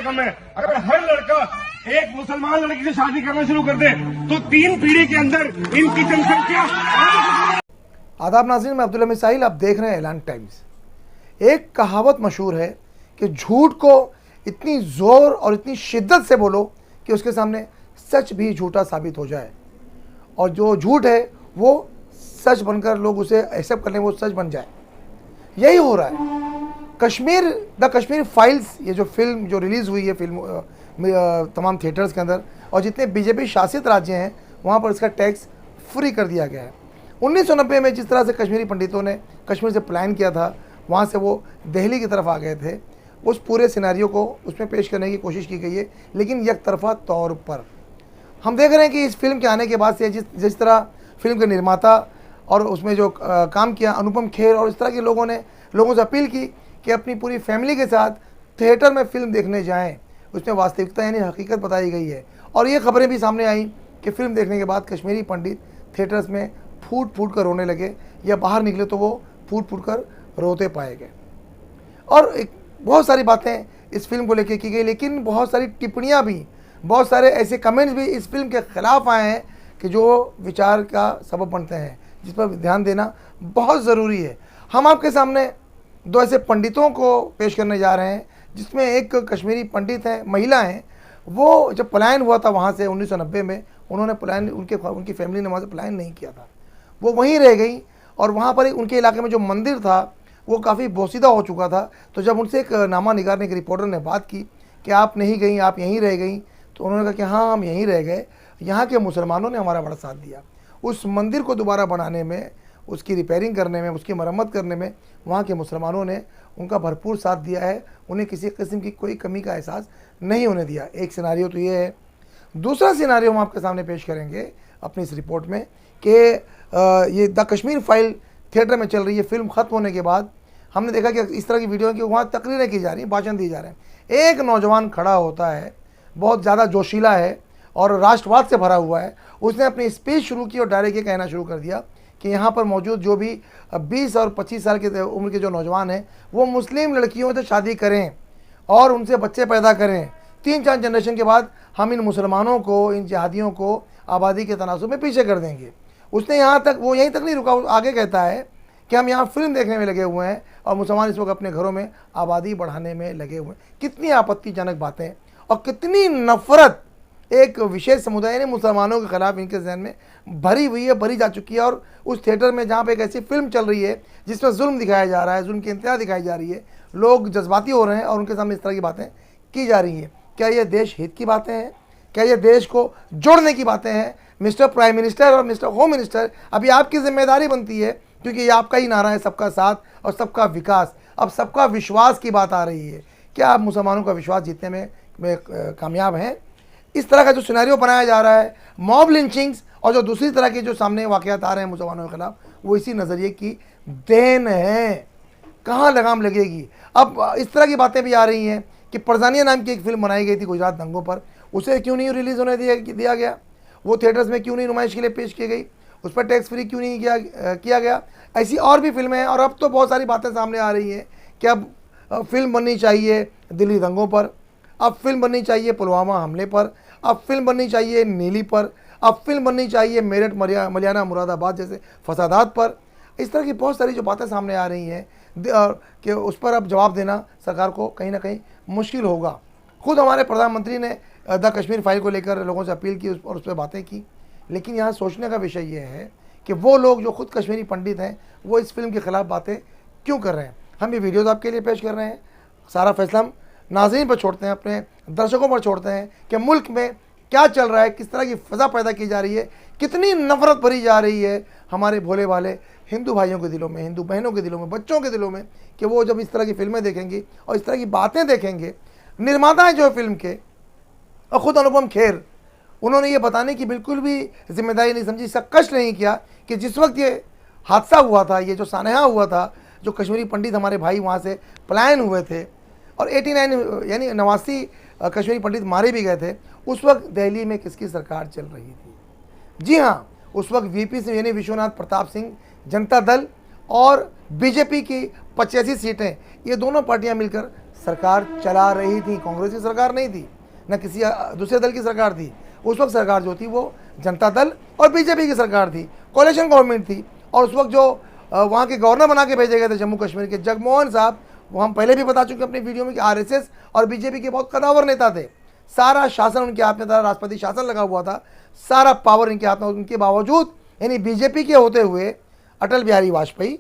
कम है। अगर हर लड़का एक मुसलमान लड़की से शादी करना शुरू कर दे तो 3 पीढ़ी के अंदर इनकी जनसंख्या। आदाब नाज़रीन, मैं अब्दुल हमीद साहिल, आप देख रहे हैं ऐलान टाइम्स। एक कहावत मशहूर है कि झूठ को इतनी ज़ोर और इतनी शिद्दत से बोलो कि उसके सामने सच भी झूठा साबित हो जाए, और जो झूठ है वो सच बनकर लोग उसे एक्सेप्ट कर लें, वो सच बन जाए। यही हो रहा है। द कश्मीर फाइल्स, ये जो फिल्म जो रिलीज़ हुई है तमाम थिएटर्स के अंदर, और जितने बीजेपी शासित राज्य हैं वहाँ पर इसका टैक्स फ्री कर दिया गया है। 1990 में जिस तरह से कश्मीरी पंडितों ने कश्मीर से प्लान किया था, वहाँ से वो दिल्ली की तरफ आ गए थे, उस पूरे सिनेरियो को उसमें पेश करने की कोशिश की गई है, लेकिन यकतरफा तौर पर। हम देख रहे हैं कि इस फिल्म के आने के बाद से जिस तरह फिल्म के निर्माता और उसमें जो काम किया अनुपम खेर और इस तरह के लोगों ने लोगों से अपील की कि अपनी पूरी फैमिली के साथ थिएटर में फ़िल्म देखने जाएं, उसमें वास्तविकता यानी हकीकत बताई गई है। और ये खबरें भी सामने आई कि फ़िल्म देखने के बाद कश्मीरी पंडित थिएटर्स में फूट फूट कर रोने लगे, या बाहर निकले तो वो फूट फूट कर रोते पाए गए। और बहुत सारी बातें इस फिल्म को लेकर की गई, लेकिन बहुत सारी टिप्पणियाँ भी, बहुत सारे ऐसे कमेंट्स भी इस फिल्म के ख़िलाफ़ आए हैं कि जो विचार का सबब बनते हैं, जिस पर ध्यान देना बहुत ज़रूरी है। हम आपके सामने 2 ऐसे पंडितों को पेश करने जा रहे हैं, जिसमें एक कश्मीरी पंडित हैं, महिला हैं। वो जब पलायन हुआ था वहाँ से 1990 में, उन्होंने पलायन उनकी फैमिली ने वहाँ से पलायन नहीं किया था, वो वहीं रह गई। और वहाँ पर उनके इलाके में जो मंदिर था वो काफ़ी बोसीदा हो चुका था। तो जब उनसे एक नामा निगार ने, एक रिपोर्टर ने बात की कि आप नहीं गई, आप यहीं रह गई, तो उन्होंने कहा कि हाँ, हम यहीं रह गए। यहाँ के मुसलमानों ने हमारा बड़ा साथ दिया। उस मंदिर को दोबारा बनाने में, उसकी रिपेयरिंग करने में, उसकी मरम्मत करने में वहाँ के मुसलमानों ने उनका भरपूर साथ दिया है। उन्हें किसी किस्म की कोई कमी का एहसास नहीं होने दिया। एक सिनारियो तो ये है। दूसरा सिनारियो हम आपके सामने पेश करेंगे अपनी इस रिपोर्ट में कि ये द कश्मीर फाइल थिएटर में चल रही है। फिल्म ख़त्म होने के बाद हमने देखा कि इस तरह की वीडियो है कि वहाँ तकरीरें की जा रही हैं, भाषण दिए जा रहे हैं। एक नौजवान खड़ा होता है, बहुत ज़्यादा जोशीला है और राष्ट्रवाद से भरा हुआ है। उसने अपनी स्पीच शुरू की और डायरेक्ट ये कहना शुरू कर दिया कि यहाँ पर मौजूद जो भी 20 और 25 साल के उम्र के जो नौजवान हैं, वो मुस्लिम लड़कियों से शादी करें और उनसे बच्चे पैदा करें। 3-4 जनरेशन के बाद हम इन मुसलमानों को, इन जिहादियों को आबादी के तनासुब में पीछे कर देंगे। उसने यहाँ तक, वो यहीं तक नहीं रुका, आगे कहता है कि हम यहाँ फिल्म देखने में लगे हुए हैं और मुसलमान इस वक्त अपने घरों में आबादी बढ़ाने में लगे हुए हैं। कितनी आपत्तिजनक बातें और कितनी नफ़रत एक विशेष समुदाय यानी मुसलमानों के ख़िलाफ़ इनके जहन में भरी हुई है, भरी जा चुकी है। और उस थिएटर में जहाँ पे एक ऐसी फिल्म चल रही है जिसमें जुल्म दिखाया जा रहा है, जुल्म की इंतहा दिखाई जा रही है, लोग जज्बाती हो रहे हैं और उनके सामने इस तरह की बातें की जा रही हैं। क्या ये देश हित की बातें हैं? क्या ये देश को जोड़ने की बातें हैं? मिस्टर प्राइम मिनिस्टर और मिस्टर होम मिनिस्टर, अभी आपकी जिम्मेदारी बनती है, क्योंकि ये आपका ही नारा है, सबका साथ और सबका विकास। अब सबका विश्वास की बात आ रही है। क्या आप मुसलमानों का विश्वास जीतने में कामयाब हैं? इस तरह का जो सिनेरियो बनाया जा रहा है, मॉब लिंचिंग्स और जो दूसरी तरह के जो सामने वाक़यात आ रहे हैं मुसलमानों के ख़िलाफ़, वो इसी नज़रिए की देन है। कहाँ लगाम लगेगी? अब इस तरह की बातें भी आ रही हैं कि परजानिया नाम की एक फ़िल्म बनाई गई थी गुजरात दंगों पर, उसे क्यों नहीं रिलीज़ होने दिया गया? वो थिएटर्स में क्यों नहीं नुमाइश के लिए पेश की गई? उस पर टैक्स फ्री क्यों नहीं किया गया? ऐसी और भी फिल्में हैं। और अब तो बहुत सारी बातें सामने आ रही हैं कि अब फिल्म बननी चाहिए दिल्ली दंगों पर, अब फिल्म बननी चाहिए पुलवामा हमले पर, अब फिल्म बननी चाहिए नीली पर, अब फिल्म बननी चाहिए मेरठ मलियाना मुरादाबाद जैसे फसादात पर। इस तरह की बहुत सारी जो बातें सामने आ रही हैं कि उस पर अब जवाब देना सरकार को कहीं ना कहीं मुश्किल होगा। खुद हमारे प्रधानमंत्री ने द कश्मीर फाइल को लेकर लोगों से अपील की और उस पर बातें की। लेकिन यहाँ सोचने का विषय ये है कि वो लोग जो खुद कश्मीरी पंडित हैं, वो इस फिल्म के ख़िलाफ़ बातें क्यों कर रहे हैं? हम ये वीडियोज़ आपके लिए पेश कर रहे हैं। सारा फैसला हम नाज़रीन पर छोड़ते हैं, अपने दर्शकों पर छोड़ते हैं कि मुल्क में क्या चल रहा है, किस तरह की फ़ज़ा पैदा की जा रही है, कितनी नफ़रत भरी जा रही है हमारे भोले वाले हिंदू भाइयों के दिलों में, हिंदू बहनों के दिलों में, बच्चों के दिलों में, कि वो जब इस तरह की फिल्में देखेंगी और इस तरह की बातें देखेंगे। निर्माता हैं जो है फिल्म के, और ख़ुद अनुपम खेर, उन्होंने ये बताने की बिल्कुल भी जिम्मेदारी नहीं समझी, इसका कष्ट नहीं किया कि जिस वक्त ये हादसा हुआ था, ये जो सानहा हुआ था, जो कश्मीरी पंडित हमारे भाई वहाँ से पलायन हुए थे और 89 यानी 89 कश्मीरी पंडित मारे भी गए थे, उस वक्त दिल्ली में किसकी सरकार चल रही थी? जी हाँ, उस वक्त वीपी सिंह यानी विश्वनाथ प्रताप सिंह, जनता दल और बीजेपी की 85 सीटें, ये दोनों पार्टियां मिलकर सरकार चला रही थी, कांग्रेस की सरकार नहीं थी, न किसी दूसरे दल की सरकार थी। उस वक्त सरकार जो थी वो जनता दल और बीजेपी की सरकार थी, कोalition गवर्नमेंट थी। और उस वक्त जो वहाँ के गवर्नर बना के भेजे गए थे जम्मू कश्मीर के, जगमोहन साहब, वो हम पहले भी बता चुके अपनी वीडियो में कि आरएसएस और बीजेपी के बहुत कदावर नेता थे। सारा शासन उनके हाथ में था, राष्ट्रपति शासन लगा हुआ था, सारा पावर इनके हाथ में। उनके बावजूद, यानी बीजेपी के होते हुए, अटल बिहारी वाजपेयी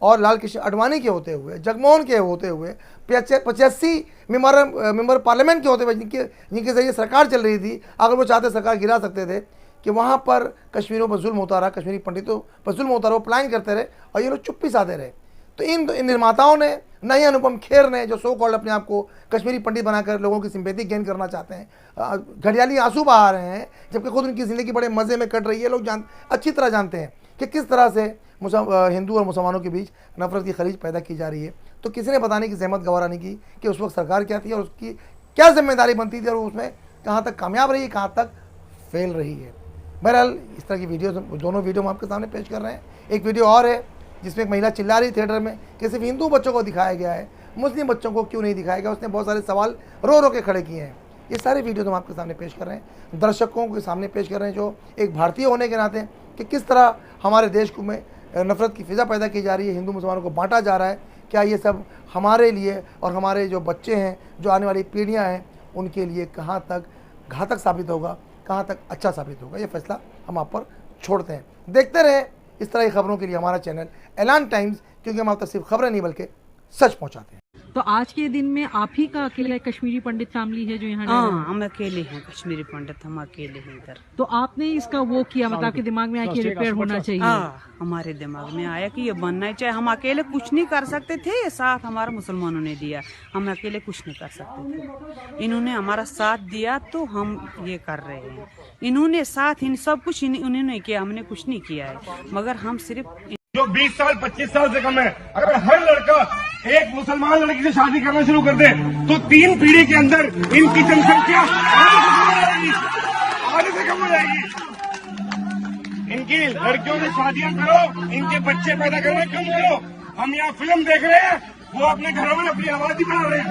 और लाल कृष्ण आडवाणी के होते हुए, जगमोहन के होते हुए, 85 मेंबर पार्लियामेंट के होते हुए, जिनके जरिए सरकार चल रही थी, अगर वो चाहते सरकार गिरा सकते थे कि वहाँ पर कश्मीरियों पर जुल्म होता रहा, कश्मीरी पंडितों पर जुल्म होता रहा, वो प्लान करते रहे और ये लोग चुप्पी साधे रहे। तो इन निर्माताओं ने, न ही अनुपम खेर ने, जो सो कॉल्ड अपने आप को कश्मीरी पंडित बनाकर लोगों की सिंपैथी गेन करना चाहते हैं, घड़ियाली आंसू बहा रहे हैं, जबकि खुद उनकी ज़िंदगी बड़े मज़े में कट रही है। लोग अच्छी तरह जानते हैं कि किस तरह से हिंदू और मुसलमानों के बीच नफरत की खलीज पैदा की जा रही है। तो किसी ने बताने की जहमत गवारा नहीं की कि उस वक्त सरकार क्या थी और उसकी क्या जिम्मेदारी बनती थी और उसमें कहाँ तक कामयाब रही है, कहाँ तक फेल रही है। बहरहाल इस तरह की वीडियो, दोनों वीडियो हम आपके सामने पेश कर रहे हैं। एक वीडियो और है जिसमें एक महिला चिल्ला रही थिएटर में कि सिर्फ हिंदू बच्चों को दिखाया गया है, मुस्लिम बच्चों को क्यों नहीं दिखाया गया। उसने बहुत सारे सवाल रो रो के खड़े किए हैं। ये सारे वीडियो हम आपके सामने पेश कर रहे हैं, दर्शकों के सामने पेश कर रहे हैं, जो एक भारतीय होने के नाते कि किस तरह हमारे देश में नफरत की फिजा पैदा की जा रही है, हिंदू मुसलमानों को बांटा जा रहा है। क्या ये सब हमारे लिए और हमारे जो बच्चे हैं, जो आने वाली पीढ़ियाँ हैं, उनके लिए कहाँ तक घातक साबित होगा, कहाँ तक अच्छा साबित होगा, ये फैसला हम आप पर छोड़ते हैं। देखते रहें इस तरह की खबरों के लिए हमारा चैनल ऐलान टाइम्स, क्योंकि हम आप तक सिर्फ खबरें नहीं बल्कि सच पहुँचाते हैं। तो आज के दिन में आप ही का अकेला कश्मीरी पंडित फैमिली है जो यहाँ? हाँ, हम अकेले हैं कश्मीरी पंडित, हम अकेले हैं इधर। तो आपने इसका वो किया, मतलब आपके दिमाग में आया कि रिपेयर होना चाहिए? हाँ, हमारे दिमाग में आया कि ये बनना ही चाहिए। हम अकेले कुछ नहीं कर सकते थे, साथ हमारा मुसलमानों ने दिया, हम अकेले कुछ नहीं कर सकते थे। इन्होंने हमारा साथ दिया तो हम ये कर रहे हैं। इन्होंने साथ, इन सब कुछ उन्होंने किया, हमने कुछ नहीं किया है, मगर हम सिर्फ जो 20 साल 25 साल से कम है, अगर हर लड़का एक मुसलमान लड़की से शादी करना शुरू कर दे तो 3 पीढ़ी के अंदर इनकी जनसंख्या आधे से कम हो जाएगी। इनकी लड़कियों से शादियां करो, इनके बच्चे पैदा करना कम करो। हम यहाँ फिल्म देख रहे हैं, वो अपने घरों में अपनी आबादी बढ़ा रहे हैं।